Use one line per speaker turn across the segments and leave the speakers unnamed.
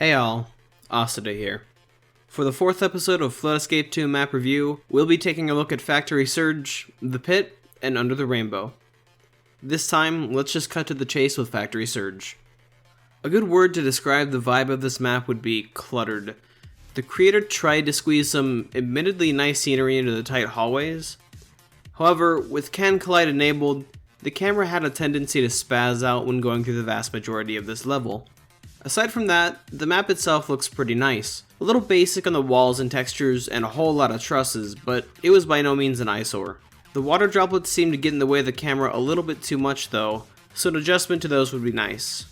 Hey all, Occida here. For the 4th episode of Flood Escape 2 Map Review, we'll be taking a look at Factory Surge, The Pit, and Under the Rainbow. This time, let's just cut to the chase with Factory Surge. A good word to describe the vibe of this map would be cluttered. The creator tried to squeeze some admittedly nice scenery into the tight hallways. However, with Can Collide enabled, the camera had a tendency to spaz out when going through the vast majority of this level. Aside from that, the map itself looks pretty nice. A little basic on the walls and textures and a whole lot of trusses, but it was by no means an eyesore. The water droplets seem to get in the way of the camera a little bit too much though, so an adjustment to those would be nice.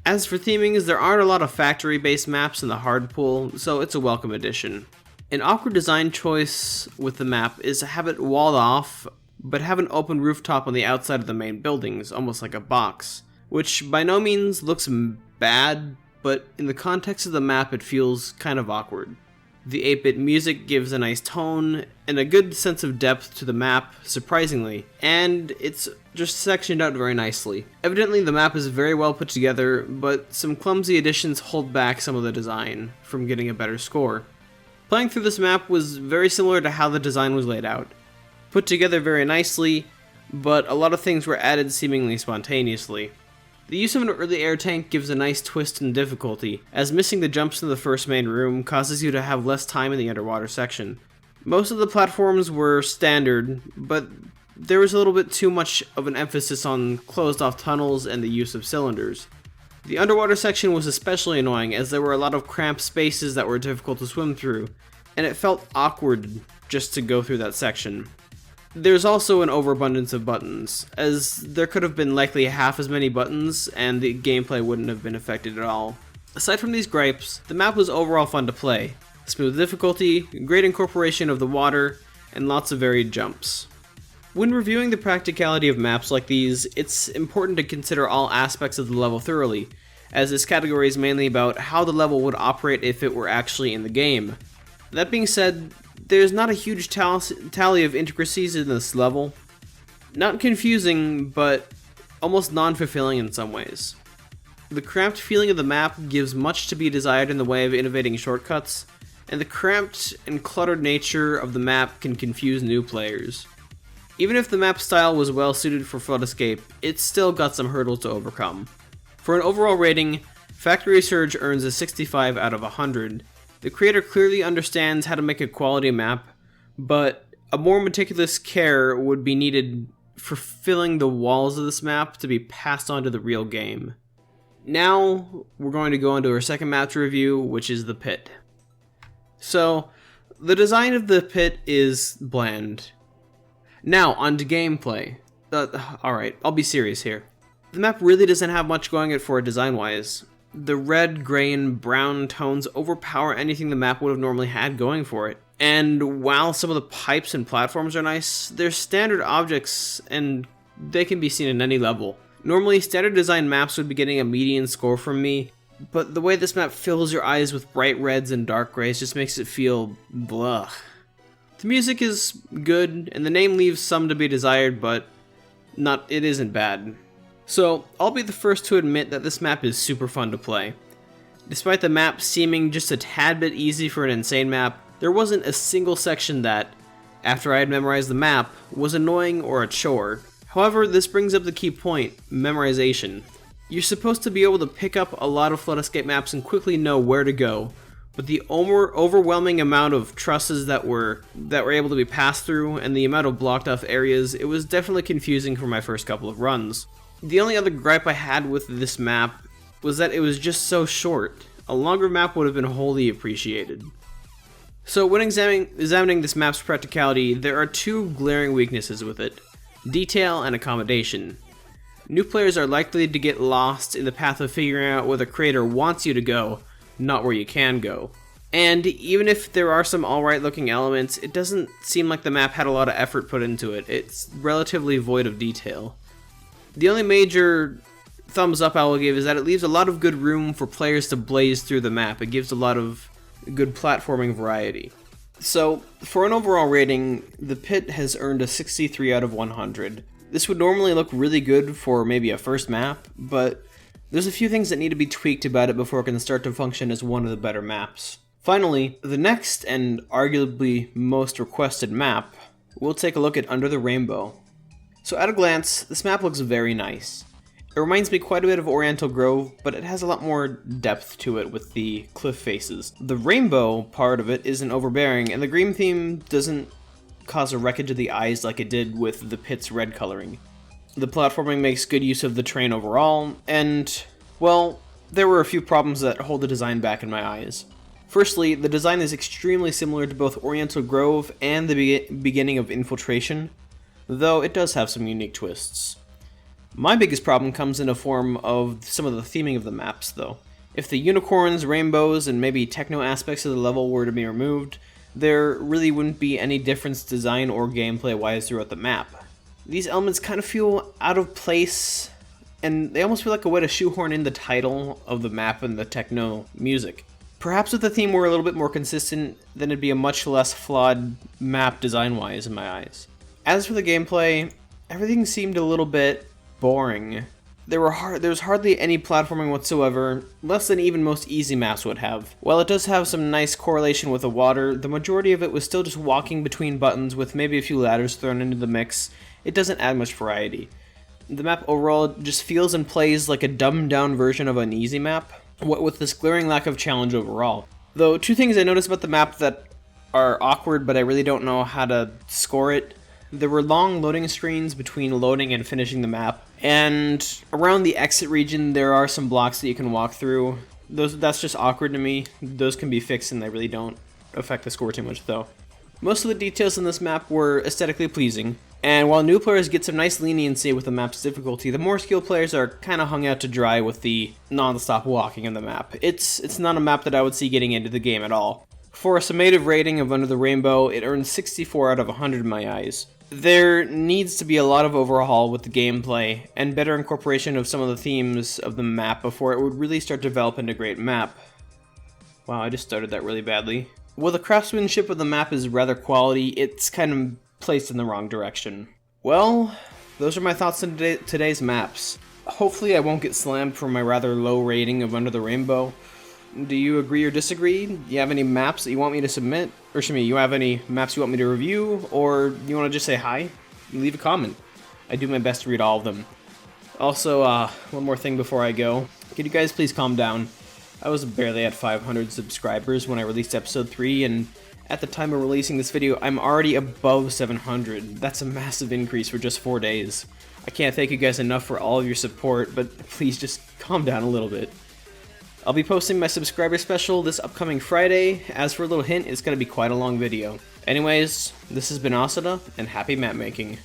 As for themings, there aren't a lot of factory-based maps in the hard pool, so it's a welcome addition. An awkward design choice with the map is to have it walled off, but have an open rooftop on the outside of the main buildings, almost like a box, which by no means looks bad, but in the context of the map it feels kind of awkward. The 8-bit music gives a nice tone and a good sense of depth to the map, surprisingly, and it's just sectioned out very nicely. Evidently the map is very well put together, but some clumsy additions hold back some of the design from getting a better score. Playing through this map was very similar to how the design was laid out. Put together very nicely, but a lot of things were added seemingly spontaneously. The use of an early air tank gives a nice twist in difficulty, as missing the jumps in the first main room causes you to have less time in the underwater section. Most of the platforms were standard, but there was a little bit too much of an emphasis on closed off tunnels and the use of cylinders. The underwater section was especially annoying as there were a lot of cramped spaces that were difficult to swim through, and it felt awkward just to go through that section. There's also an overabundance of buttons, as there could have been likely half as many buttons and the gameplay wouldn't have been affected at all. Aside from these gripes, the map was overall fun to play. Smooth difficulty, great incorporation of the water, and lots of varied jumps. When reviewing the practicality of maps like these, it's important to consider all aspects of the level thoroughly, as this category is mainly about how the level would operate if it were actually in the game. That being said, there's not a huge tally of intricacies in this level. Not confusing, but almost non-fulfilling in some ways. The cramped feeling of the map gives much to be desired in the way of innovating shortcuts, and the cramped and cluttered nature of the map can confuse new players. Even if the map style was well suited for Flood Escape, it's still got some hurdles to overcome. For an overall rating, Factory Surge earns a 65 out of 100. The creator clearly understands how to make a quality map, but a more meticulous care would be needed for filling the walls of this map to be passed on to the real game. Now, we're going to go into our second map to review, which is The Pit. So, the design of The Pit is bland. Now, on to gameplay. Alright, I'll be serious here. The map really doesn't have much going for it design-wise. The red, gray, and brown tones overpower anything the map would have normally had going for it. And while some of the pipes and platforms are nice, they're standard objects and they can be seen in any level. Normally, standard design maps would be getting a median score from me, but the way this map fills your eyes with bright reds and dark grays just makes it feel blah. The music is good, and the name leaves some to be desired, but it isn't bad. So, I'll be the first to admit that this map is super fun to play. Despite the map seeming just a tad bit easy for an insane map, there wasn't a single section that, after I had memorized the map, was annoying or a chore. However, this brings up the key point, memorization. You're supposed to be able to pick up a lot of Flood Escape maps and quickly know where to go, but the overwhelming amount of trusses that were able to be passed through and the amount of blocked off areas, it was definitely confusing for my first couple of runs. The only other gripe I had with this map was that it was just so short. A longer map would have been wholly appreciated. So when examining this map's practicality, there are two glaring weaknesses with it: detail and accommodation. New players are likely to get lost in the path of figuring out where the creator wants you to go, not where you can go. And even if there are some alright looking elements, it doesn't seem like the map had a lot of effort put into it. It's relatively void of detail. The only major thumbs up I will give is that it leaves a lot of good room for players to blaze through the map. It gives a lot of good platforming variety. So, for an overall rating, The Pit has earned a 63 out of 100. This would normally look really good for maybe a first map, but There's a few things that need to be tweaked about it before it can start to function as one of the better maps. Finally, the next and arguably most requested map, we'll take a look at Under the Rainbow. So at a glance, this map looks very nice. It reminds me quite a bit of Oriental Grove, but it has a lot more depth to it with the cliff faces. The rainbow part of it isn't overbearing, and the green theme doesn't cause a wreckage of the eyes like it did with the pit's red coloring. The platforming makes good use of the terrain overall, and, well, there were a few problems that hold the design back in my eyes. Firstly, the design is extremely similar to both Oriental Grove and the beginning of Infiltration, though it does have some unique twists. My biggest problem comes in the form of some of the theming of the maps, though. If the unicorns, rainbows, and maybe techno aspects of the level were to be removed, there really wouldn't be any difference design or gameplay-wise throughout the map. These elements kind of feel out of place, and they almost feel like a way to shoehorn in the title of the map and the techno music. Perhaps if the theme were a little bit more consistent, then it'd be a much less flawed map design-wise in my eyes. As for the gameplay, everything seemed a little bit boring. There was hardly any platforming whatsoever, less than even most easy maps would have. While it does have some nice correlation with the water, the majority of it was still just walking between buttons with maybe a few ladders thrown into the mix. It doesn't add much variety. The map overall just feels and plays like a dumbed down version of an easy map, what with this glaring lack of challenge overall. Though, two things I noticed about the map that are awkward but I really don't know how to score it. There were long loading screens between loading and finishing the map, and around the exit region there are some blocks that you can walk through. That's just awkward to me. Those can be fixed and they really don't affect the score too much though. Most of the details in this map were aesthetically pleasing, and while new players get some nice leniency with the map's difficulty, the more skilled players are kind of hung out to dry with the non-stop walking in the map. It's not a map that I would see getting into the game at all. For a summative rating of Under the Rainbow, it earned 64 out of 100 in my eyes. There needs to be a lot of overhaul with the gameplay, and better incorporation of some of the themes of the map before it would really start to develop into a great map. Wow, I just started that really badly. While the craftsmanship of the map is rather quality, it's kind of placed in the wrong direction. Well, those are my thoughts on today's maps. Hopefully I won't get slammed for my rather low rating of Under the Rainbow. Do you agree or disagree? Do you have any maps that you want me to submit? Or you have any maps you want me to review? Or you want to just say hi? Leave a comment. I do my best to read all of them. Also, one more thing before I go. Could you guys please calm down? I was barely at 500 subscribers when I released episode 3, and at the time of releasing this video, I'm already above 700. That's a massive increase for just 4 days. I can't thank you guys enough for all of your support, but please just calm down a little bit. I'll be posting my subscriber special this upcoming Friday. As for a little hint, it's going to be quite a long video. Anyways, this has been Occida, and happy map making.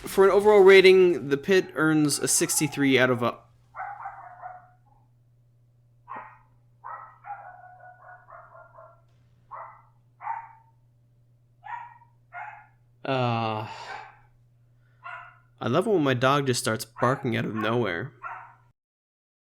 For an overall rating, the pit earns a 63 out of a... I love it when my dog just starts barking out of nowhere.